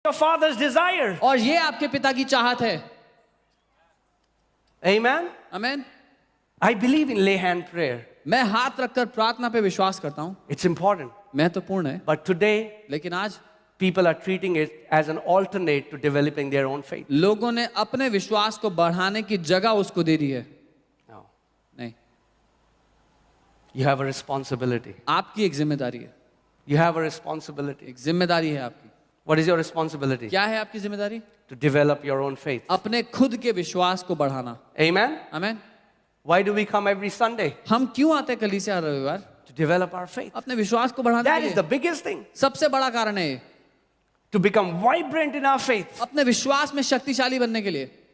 your father's desire. और ये आपके पिता की चाहत है. Amen. Amen. I believe in lay hand prayer. मैं हाथ रखकर प्रार्थना पे विश्वास करता हूँ. It's important. महत्वपूर्ण है. But today, लेकिन आज people are treating it as an alternate to developing their own faith. लोगों ने अपने विश्वास को बढ़ाने की जगह उसको दे दी है. No. नहीं. You have a responsibility. आपकी एक जिम्मेदारी है. You have a responsibility. एक जिम्मेदारी है आपकी. What is your responsibility? क्या है आपकी जिम्मेदारी? To develop your own faith. अपने खुद के विश्वास को बढ़ाना. Amen. Amen. Why do we come every Sunday? हम क्यों आते हैं कलीसिया हर रविवार? To develop our faith. अपने विश्वास को बढ़ाने That के is लिए. the biggest thing. सबसे बड़ा कारण है ये. To become vibrant in our faith. अपने विश्वास में शक्तिशाली बनने के लिए.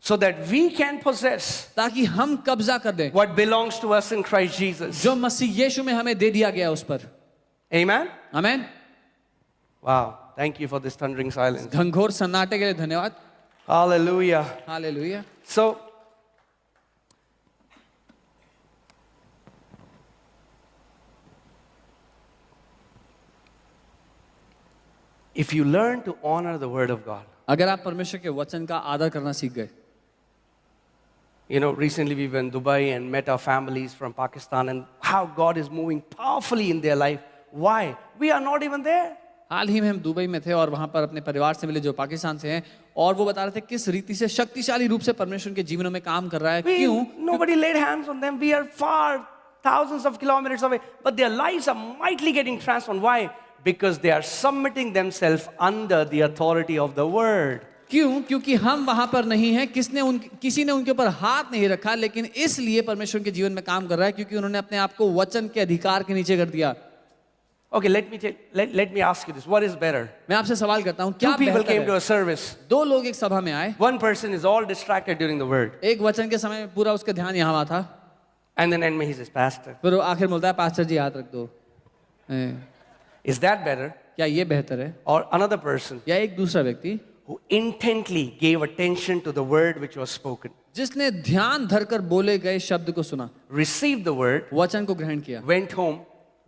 So that we can possess ताकि हम कब्जा कर दें what belongs to us in Christ Jesus. जो मसीह यीशु में हमें दे दिया गया उस पर. Amen. Amen. Wow. Thank you for this thundering silence. घनघोर सन्नाटे के लिए धन्यवाद. Hallelujah. Hallelujah. So, if you learn to honor the word of God, अगर आप परमेश्वर के वचन का आदर करना सीख गए. you know, recently we were in Dubai and met our families from Pakistan and how God is moving powerfully in their life. Why? We are not even there. हाल ही में हम दुबई में थे और वहां पर अपने परिवार से मिले जो पाकिस्तान से हैं और वो बता रहे थे किस रीति से शक्तिशाली रूप से परमेश्वर के जीवनों में काम कर रहा है. क्यों? Nobody laid hands on them. We are far, thousands of kilometers away. But their lives are mightily getting transformed. Why? Because they are submitting themselves under the authority of the word. क्यों? क्योंकि हम वहां पर नहीं हैं. किसी ने उनके ऊपर हाथ नहीं रखा, लेकिन इसलिए परमेश्वर के जीवन में काम कर रहा है क्योंकि उन्होंने अपने आप को वचन के अधिकार के नीचे कर दिया. Okay, let me ask you this. What is better? मैं आपसे सवाल करता हूँ, क्या Two people बेहतर came to है? a service. दो लोग एक सभा में आए. One person is all distracted during the word. एक वचन के समय में पूरा उसका ध्यान यहाँ था. And then end में he says, Pastor. फिर वो आखिर बोलता है, पास्टर जी हाथ रख दो. Is that better? क्या ये बेहतर है? Or another person या एक दूसरा व्यक्ति who intently gave attention to the word which was spoken, जिसने ध्यान धरकर बोले गए शब्द को सुना, received the word, वचन को ग्रहण किया, went home,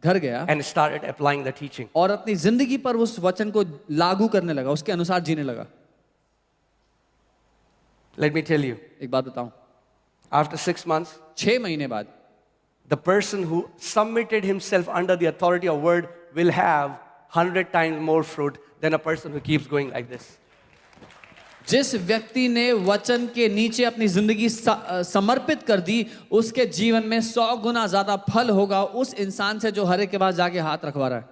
घर गया and started applying the teaching? और अपनी जिंदगी पर उस वचन को लागू करने लगा, उसके अनुसार जीने लगा. Let me tell you, एक बात बताऊं, after 6 months, 6 महीने बाद the person who submitted himself under the authority of word will have 100 times more fruit than a person who keeps going like this. जिस व्यक्ति ने वचन के नीचे अपनी जिंदगी समर्पित कर दी, उसके जीवन में 100 गुना ज्यादा फल होगा उस इंसान से जो हर एक के पास जाके हाथ रखवा रहा है.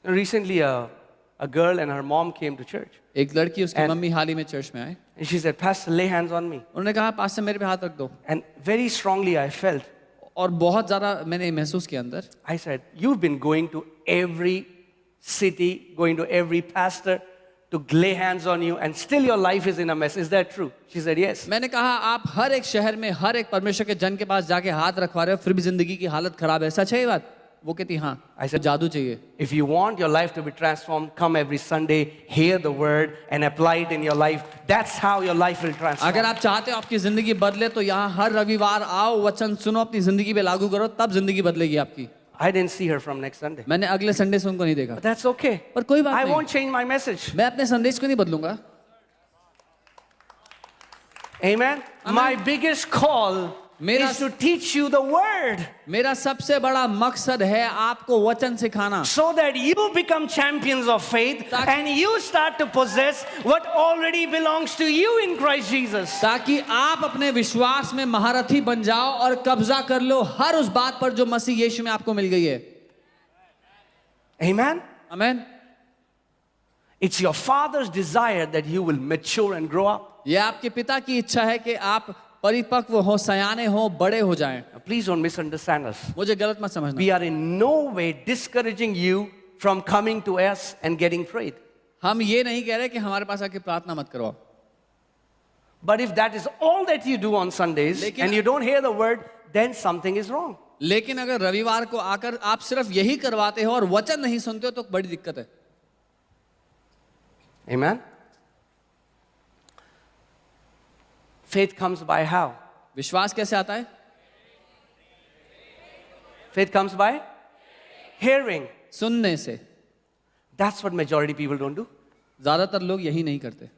Recently, a girl and her mom came to church. एक लड़की उसकी And- मम्मी हाल ही में चर्च में आए. And she said, Pastor, lay hands on me. उन्होंने कहा, पास्टर मेरे पे हाथ रख दो. And very strongly I felt, और बहुत ज्यादा मैंने महसूस किया अंदर. I said, you've been going to every city, going to every pastor to lay hands on you and still your life is in a mess. Is that true? She said, yes. मैंने कहा, आप हर एक शहर में हर एक परमेश्वर के जन के पास जाके हाथ रखवा रहे हो, फिर भी जिंदगी की हालत खराब है. सच है ये बात? वो कहती हाँ. I said, जादू चाहिए. If you want your life to be transformed, come every Sunday, hear the word and apply it in your life. That's how your life will transform. अगर आप चाहते हो आपकी जिंदगी बदले तो यहाँ हर रविवार आओ, वचन सुनो, अपनी जिंदगी पे लागू करो, तब जिंदगी बदलेगी आपकी. I didn't see her from next Sunday. मैंने अगले संडे से उनको नहीं देखा. But that's okay. पर कोई बात I नहीं. won't change my message. मैं अपने संदेश को नहीं बदलूंगा. Amen. My biggest call मेरा- is to teach you the word मेरा सबसे बड़ा मकसद है आपको वचन सिखाना, so that you become champions of faith ताकि- and you start to possess what already belongs to you in Christ Jesus. ताकि आप अपने विश्वास में महारथी बन जाओ और कब्जा कर लो हर उस बात पर जो मसीह यीशु में आपको मिल गई है. Amen. Amen. It's your Father's desire that you will mature and grow up. ये आपके पिता की इच्छा है कि आप परिपक्व हो, सयाने हो, बड़े हो जाएं. Now, please don't misunderstand us. मुझे गलत मत समझना. We are in no way discouraging you from coming to us and getting prayed. हम ये नहीं कह रहे कि हमारे पास आके प्रार्थना मत करो. But if that is all that you do on Sundays लेकिन- and you don't hear the word, then something is wrong. लेकिन अगर रविवार को आकर आप सिर्फ यही करवाते हो और वचन नहीं सुनते हो तो बड़ी दिक्कत है. Amen. Faith comes by how? विश्वास कैसे आता है? Faith comes by hearing. सुनने से. That's what majority people don't do. ज्यादातर लोग यही नहीं करते.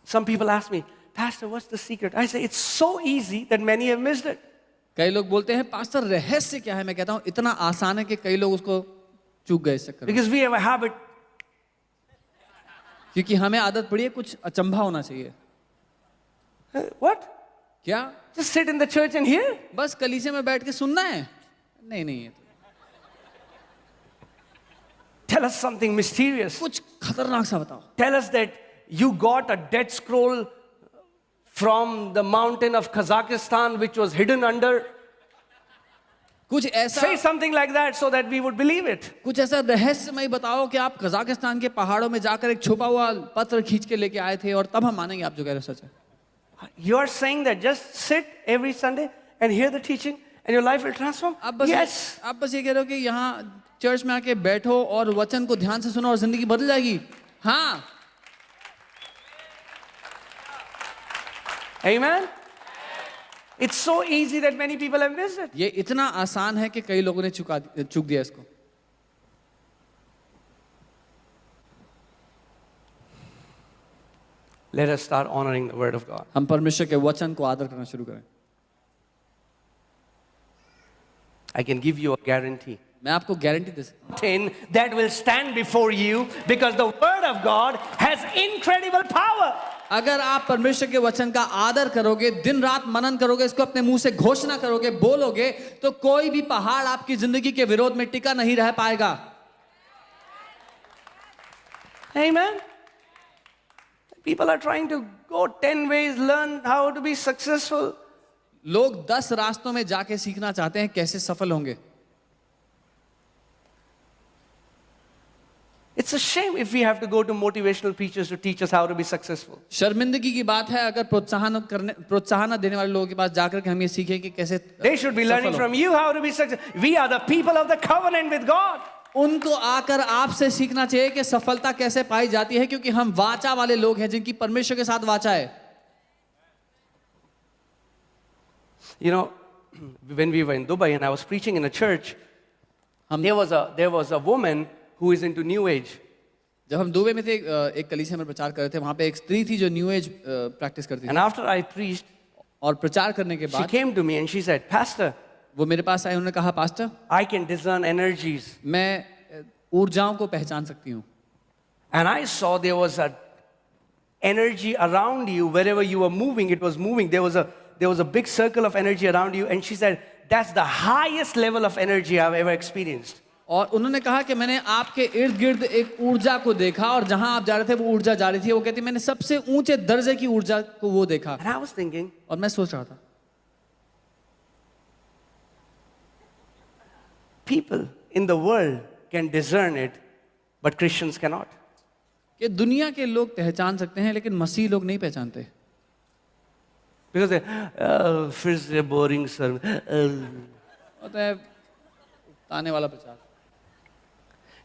Some people ask me, Pastor, what's the secret? I say, it's so easy that many have missed it. कई लोग बोलते हैं पास्टर रहस्य क्या है. मैं कहता हूँ इतना आसान है कि कई लोग उसको चूक गए इस चक्कर में. Because we have a habit. क्योंकि हमें आदत पड़ी है कुछ अचंभा होना चाहिए. What? क्या? Just sit in the church and hear? बस कलीसिया में बैठ के सुनना है? नहीं नहीं है. Tell us something mysterious. कुछ खतरनाक सा बताओ. Tell us that you got a dead scroll from the mountain of Kazakhstan which was hidden under. कुछ ऐसा Say something like that so that we would believe it. कुछ ऐसा रहस्यमय बताओ कि आप कजाकिस्तान के पहाड़ों में जाकर एक छुपा हुआ पत्र खींच के लेके आए थे और तब हम मानेंगे आप जो कह रहे हो सच है. You are saying that just sit every Sunday and hear the teaching and your life will transform? Yes. आप बस ये कह रहे हो कि यहाँ चर्च में आके बैठो और वचन को ध्यान से सुनो और जिंदगी बदल जाएगी. हाँ. Amen? It's so easy that many people have missed it. ये इतना आसान है कि कई लोगों ने चूक दिया इसको. Let us start honoring the word of God. हम परमेश्वर के वचन को आदर करना शुरू करें. I can give you a guarantee. मैं आपको गारंटी दे सकता हूँ. Tin that will stand before you because the word of God has incredible power. अगर आप परमेश्वर के वचन का आदर करोगे, दिन रात मनन करोगे, इसको अपने मुंह से घोषणा करोगे, बोलोगे, तो कोई भी पहाड़ आपकी जिंदगी के विरोध में टिका नहीं रह पाएगा. Amen. People are trying to go 10 ways, learn how to be successful. लोग 10 रास्तों में जाके सीखना चाहते हैं कैसे सफल होंगे. It's a shame if we have to go to motivational preachers to teach us how to be successful. शर्मिंदगी की बात है अगर प्रोत्साहन देने वाले लोगों के पास जाकर के हम ये सीखें कि कैसे They should be learning from you how to be successful. We are the people of the covenant with God. उनको आकर आपसे सीखना चाहिए कि सफलता कैसे पाई जाती है, क्योंकि हम वाचा वाले लोग हैं जिनकी परमेश्वर के साथ वाचा है. You know, when we were in Dubai and I was preaching in a church, there was a woman who is into New Age. जब हम दुबई में थे एक कलीसिया में प्रचार कर रहे थे, वहां पे एक स्त्री थी जो न्यू एज प्रैक्टिस करती थी. And after I preached, और प्रचार करने के she बाद came to me and she said, Pastor, वो मेरे पास आई, उन्होंने कहा pastor I can discern energies. मैं ऊर्जाओं को पहचान सकती हूँ. And I saw there was a energy around you wherever you were moving. It was moving. There was a big circle of energy around you. And she said, that's the highest level of energy I've ever experienced. और उन्होंने कहा कि मैंने आपके इर्द गिर्द एक ऊर्जा को देखा और जहां आप जा रहे थे वो ऊर्जा जा रही थी. वो कहती मैंने सबसे ऊंचे दर्जे की ऊर्जा को वो देखा. And I was thinking, और मैं सोच रहा था people in the world can discern it, but Christians cannot. कि दुनिया के लोग पहचान सकते हैं लेकिन मसीह लोग नहीं पहचानते. Because they, फिर से boring sermon. होता है ताने वाला प्रचार.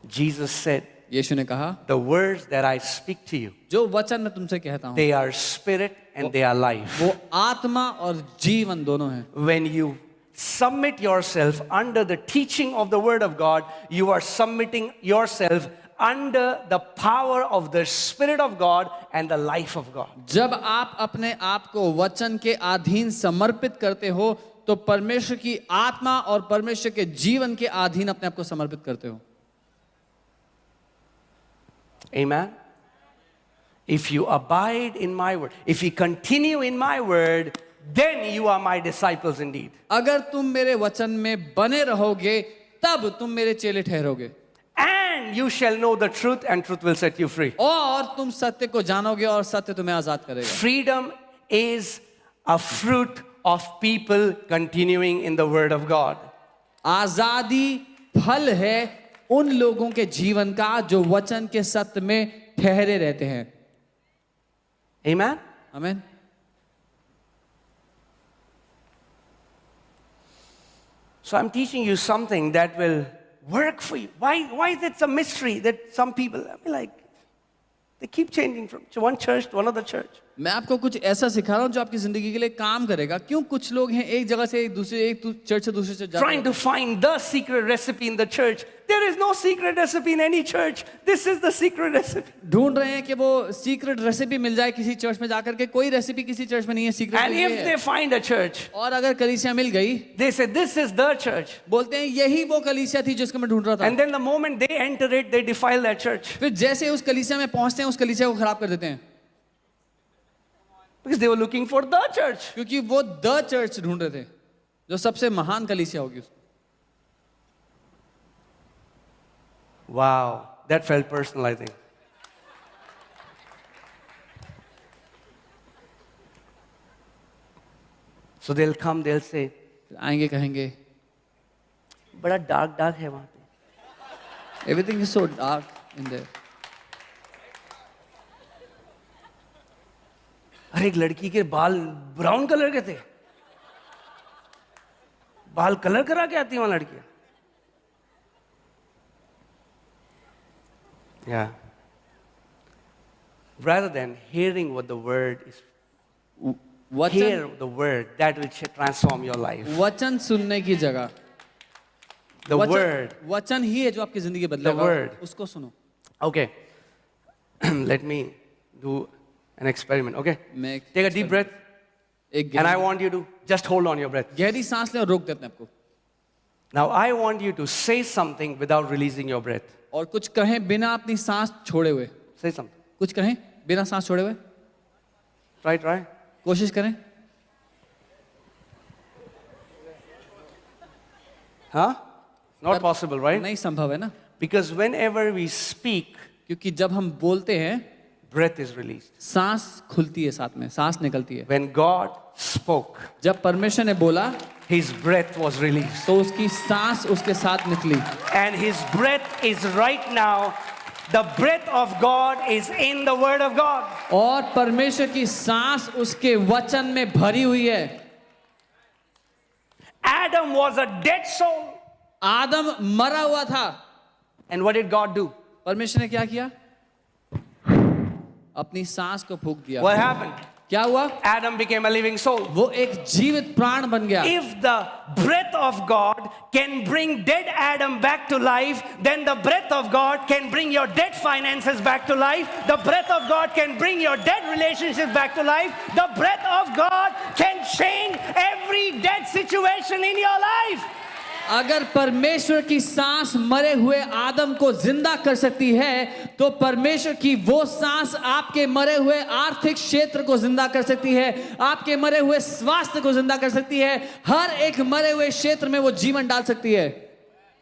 Jesus said, यीशु ने कहा the words that I speak to you, जो वचन मैं तुमसे कहता हूँ they are spirit and they are life. वो आत्मा और जीवन दोनों हैं. When you submit yourself under the teaching of the word of God, you are submitting yourself under the power of the Spirit of God and the life of God. जब आप अपने आप को वचन के अधीन समर्पित करते हो तो परमेश्वर की आत्मा और परमेश्वर के जीवन के अधीन अपने आप को समर्पित करते हो. Amen. If you abide in my word, if you continue in my word, then you are my disciples indeed. अगर तुम मेरे वचन में बने रहोगे तब तुम मेरे चेले ठहरोगे. And you shall know the truth and truth will set you free. और तुम सत्य को जानोगे और सत्य तुम्हें आजाद करेगा. Freedom is a fruit of people continuing in the word of God. आजादी फल है उन लोगों के जीवन का जो वचन के सत्य में ठहरे रहते हैं. Amen. आमीन. So I'm teaching you something that will work for you. Why is it a mystery that some people, I mean, like, they keep changing from one church to another church? मैं आपको कुछ ऐसा सिखा रहा हूँ जो आपकी जिंदगी के लिए काम करेगा। क्यों कुछ लोग हैं एक जगह से एक चर्च से दूसरे चर्च जाते trying हैं, to find the secret recipe in the church. There is no secret recipe in any church. This is the secret recipe. ढूंढ रहे हैं कि वो सीक्रेट रेसिपी मिल जाए किसी चर्च में जाकर के। कोई रेसिपी किसी चर्च में नहीं है, secret And if they find a church, और अगर कलीसिया मिल गई, they say, this is the church. बोलते हैं यही वो कलीसिया थी जिसको मैं ढूंढ रहा था। And then the moment they enter it, they defile that church. फिर जैसे उस कलीसिया में पहुंचते हैं, उस कलीसिया को खराब कर देते हैं, Because they were looking for the church. क्योंकि वो द चर्च ढूंढ रहे थे जो सबसे महान कलीसिया होगी। Wow, that felt personal, I think. So they'll come, they'll say, आएंगे कहेंगे बड़ा dark dark है वहाँ पे. Everything is so dark in their. अरे एक लड़की के बाल ब्राउन कलर के थे. बाल कलर करा के आती हैं वहाँ लड़कियाँ. Yeah. Rather than hearing what the word is, hear the word that will transform your life. वचन सुनने की जगह The word. वचन ही है जो आपकी जिंदगी बदलेगा। The word. उसको सुनो। Okay. Let me do an experiment. Okay. मैं Take a deep breath, एक and I want you to just hold on your breath. गहरी सांस ले और रोक दे अपने आप को, Now I want you to say something without releasing your breath. और कुछ कहें बिना अपनी सांस छोड़े हुए। Say something. कुछ कहें बिना सांस छोड़े हुए। Try. कोशिश करें। Huh? Not possible, right? नहीं संभव है ना, Because whenever we speak, क्योंकि जब हम बोलते हैं breath is released. सांस खुलती है, साथ में सांस निकलती है। When God spoke, जब परमेश्वर ने बोला His breath was released. तो उसकी सांस उसके साथ निकली, And His breath is right now, the breath of God is in the Word of God. और परमेश्वर की सांस उसके वचन में भरी हुई है। Adam was a dead soul. आदम मरा हुआ था, And what did God do? परमेश्वर ने क्या किया? अपनी सांस को फूंक दिया। What happened? क्या हुआ? Adam became a living soul. वो एक जीवित प्राण बन गया। If the breath of God can bring dead Adam back to life, then the breath of God can bring your dead finances back to life. The breath of God can bring your dead relationships back to life. The breath of God can change every dead situation in your life. अगर परमेश्वर की सांस मरे हुए आदम को जिंदा कर सकती है, तो परमेश्वर की वो सांस आपके मरे हुए आर्थिक क्षेत्र को जिंदा कर सकती है, आपके मरे हुए स्वास्थ्य को जिंदा कर सकती है, हर एक मरे हुए क्षेत्र में वो जीवन डाल सकती है।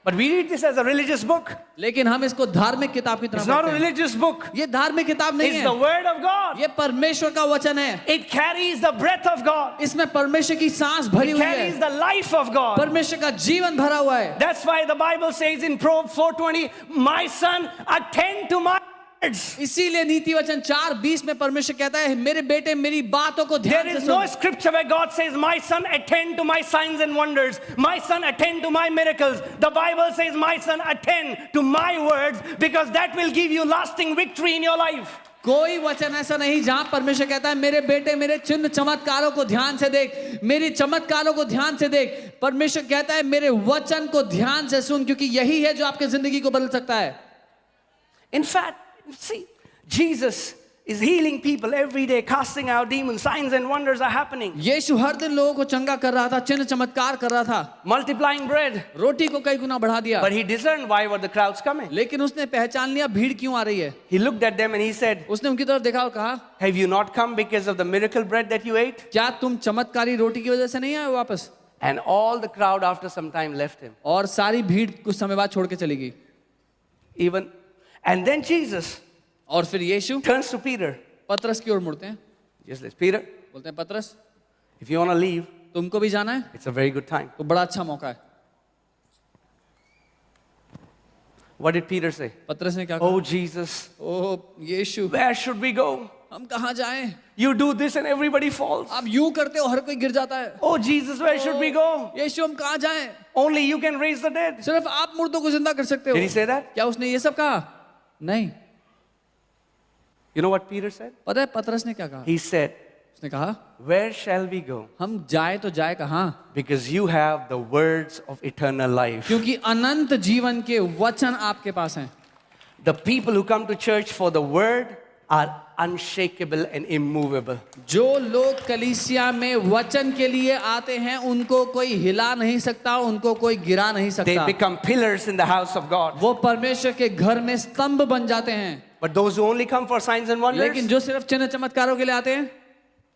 But we read this as a religious book. लेकिन हम इसको धार्मिक किताब की तरह It's not a पढ़ते हैं। religious book. ये धार्मिक किताब नहीं It's the है, Word of God. ये परमेश्वर का वचन है। It carries the breath of God. इसमें परमेश्वर की सांस भरी It हुई carries है, the life of God. परमेश्वर का जीवन भरा हुआ है। That's why the Bible says in Proverbs 4:20, "My son, attend to my words." इसीलिए नीति वचन 4:20 में परमेश्वर कहता है, मेरे बेटे मेरी बातों को ध्यान There से is no soon. scripture where God says, "My son, attend to my signs and wonders. My son, attend to my miracles." The Bible says, "My son, attend to my words," because that will give you lasting victory in your life. कोई वचन ऐसा नहीं जहां परमेश्वर कहता है, मेरे बेटे मेरे चिन्ह चमत्कारों को ध्यान से देख, मेरी चमत्कारों को ध्यान से देख। परमेश्वर कहता है, मेरे वचन को ध्यान से सुन, क्योंकि यही है जो आपकी जिंदगी को बदल सकता है। In fact, see, Jesus is healing people every day, casting out demons. Signs and wonders are happening. यीशु हर दिन लोगों को चंगा कर रहा था, चिन्ह चमत्कार कर रहा था, Multiplying bread. रोटी को कई गुना बढ़ा दिया। But he discerned why were the crowds coming. लेकिन उसने पहचान लिया भीड़ क्यों आ रही है। He looked at them and he said, उसने उनकी तरफ देखा और कहा, "Have you not come because of the miracle bread that you ate?" क्या तुम चमत्कारी रोटी की वजह से नहीं आए वापस? And all the crowd after some time left him. और सारी भीड़ कुछ समय बाद छोड़ के चली गई। And then Jesus और फिर यीशु turns to Peter. पतरस की ओर मुड़ते हैं, Just like, "Peter, बोलते हैं, पतरस if you want to leave, तुमको भी जाना है it's a very good time." तो बड़ा अच्छा मौका है। What did Peter say? पतरस ने क्या कहा? "Oh Jesus, O Yeshu, where should we go? हम कहाँ जाएं? You do this and everybody falls. आप यूं करते हो हर कोई गिर जाता है। Oh Jesus, where should we go? यीशु हम कहाँ जाएं? Only you can raise the dead." सिर्फ आप मुर्दों को जिंदा कर सकते हो। Did he say that? क्या उसने ये सब कहा? नहीं। You know what Peter said? पता है पतरस ने क्या कहा? He said, उसने कहा where shall we go? हम जाए तो जाए कहाँ? Because you have the words of eternal life. क्योंकि अनंत जीवन के वचन आपके पास हैं. The people who come to church for the word are unshakable and immovable. जो लोग कलीसिया में वचन के लिए आते हैं उनको कोई हिला नहीं सकता, उनको कोई गिरा नहीं They सकता. become pillars in the house of God. वो परमेश्वर के घर में स्तंभ बन जाते हैं. But those who only come for signs and wonders लेकिन जो सिर्फ चिन्ह चमत्कारों के लिए आते हैं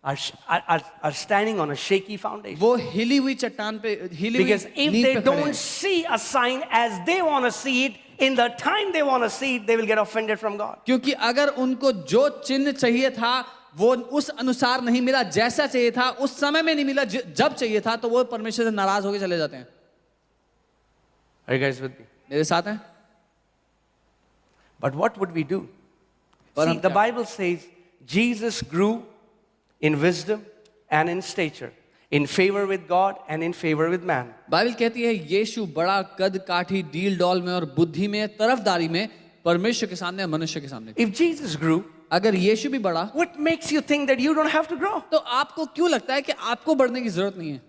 are standing on a shaky foundation. वो हिली हुई चट्टान पे, हिली हुई Because if नींव they पे खड़े don't हैं. see a sign as they want to see it, in the time they want to see it, they will get offended from God. क्योंकि अगर उनको जो चिन्ह चाहिए था वो उस अनुसार नहीं मिला, जैसा चाहिए था उस समय में नहीं मिला, जब चाहिए था, तो वो परमेश्वर से नाराज होकर चले जाते हैं. Are you guys with me? मेरे साथ हैं? But what would we do? पर See, हम the क्या- Bible says Jesus grew in wisdom and in stature, in favor with God and in favor with man. Bible कहती है यीशु बड़ा कद काठी डील डॉल में और बुद्धि में तरफदारी में परमेश्वर के सामने और मनुष्य के सामने. If Jesus grew, अगर यीशु भी बढ़ा what makes you think that you don't have to grow? तो आपको क्यों लगता है कि आपको बढ़ने की जरूरत नहीं है?